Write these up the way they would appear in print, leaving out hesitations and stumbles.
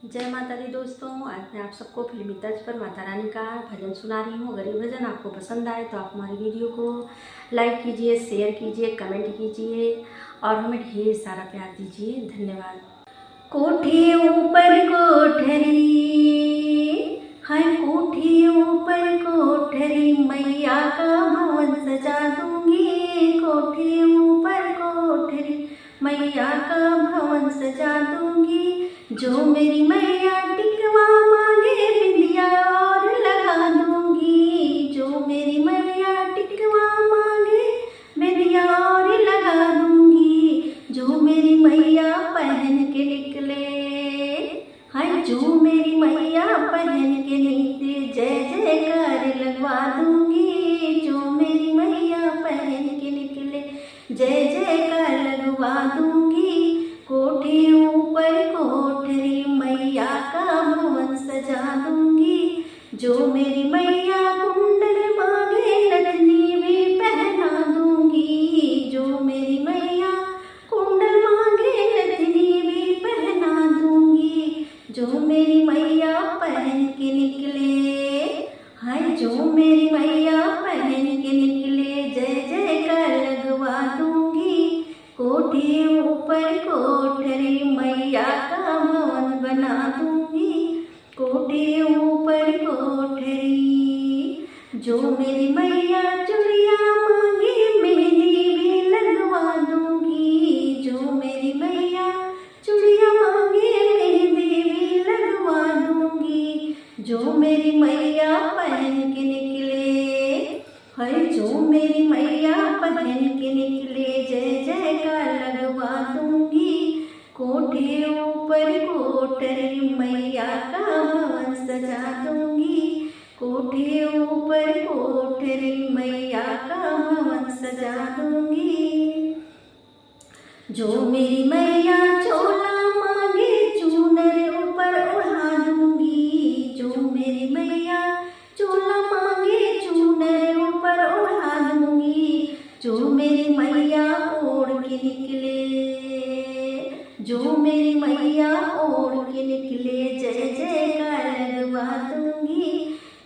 जय माता दी दोस्तों, आज मैं आप सबको फिल्मी तर्ज पर माता रानी का भजन सुना रही हूँ। अगर ये भजन आपको पसंद आए तो आप हमारी वीडियो को लाइक कीजिए, शेयर कीजिए, कमेंट कीजिए और हमें ढेर सारा प्यार दीजिए। धन्यवाद। कोठी ऊपर कोठरी है, कोठी ऊपर कोठरी, मैया का भवन सजा दूंगी। कोठी ऊपर कोठरी, मैया का भवन सजा दूंगी। जो मेरी मैया टिकवा मांगे बिंदिया और लगा दूंगी। जो मेरी मैया टिकवा मांगे बिंदिया और लगा दूंगी। जो मेरी मैया पहन के निकले, हाय जो मेरी मैया पहन के निकले, जय जयकार लगवा दूंगी। जो मेरी मैया पहन के निकले, जय जयकार लगवा दूंगी। कोठी ऊपर कोठरी, मैया का भवन सजा दूंगी। जो मेरी मैया कुंडल मांगे, नथनी भी पहना दूंगी। जो मेरी मैया कुंडल मांगे, नथनी भी पहना दूंगी। जो मेरी मैया पहन के निकले, हाय जो मेरी मैया पहन के निकले, जय जयकार लगवा दूंगी। कोठी ऊपर कोठरी, मैया का भवन बना दूंगी। कोठी ऊपर कोठरी, जो मेरी मैया चूड़िया मांगी, मेहंदी भी लगवा दूंगी। जो मेरी मैया चूड़िया मांगी, मेहंदी भी लगवा दूंगी। जो मेरी मैया पहन के निकले, है जो मेरी मैया पहन के निकले, जय जयकार लगवा दूंगी। कोठी ऊपर कोठरी, मैया का भवन सजा दूंगी। कोठी ऊपर कोठरी, मैया का भवन सजा दूंगी। जो मेरी मैया चोला मांगे, चूनर ऊपर ओढ़ा दूंगी। जो मेरी मैया चोला मांगे, चूनर ऊपर ओढ़ा दूंगी। जो मेरी मैया ओढ़ के निकले, जो मेरी मैया ओढ़ के निकले, जय जयकार लगवा दूंगी।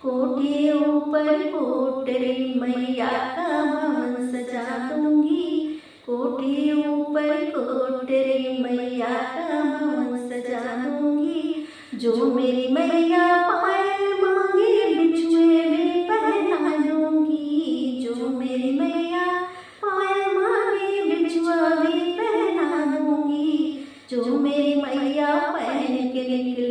कोठी ऊपर कोठरी, मैया का भवन सजा दूंगी। कोठी ऊपर कोठरी, मैया का भवन सजा दूंगी। जो मेरी मैया पायल मांगे, बिछुए भी पहना दूंगी। जो मेरी मैया पायल मांगे, बिछुआ भी पहना दूंगी। जो मेरी मैया पहन के निकले,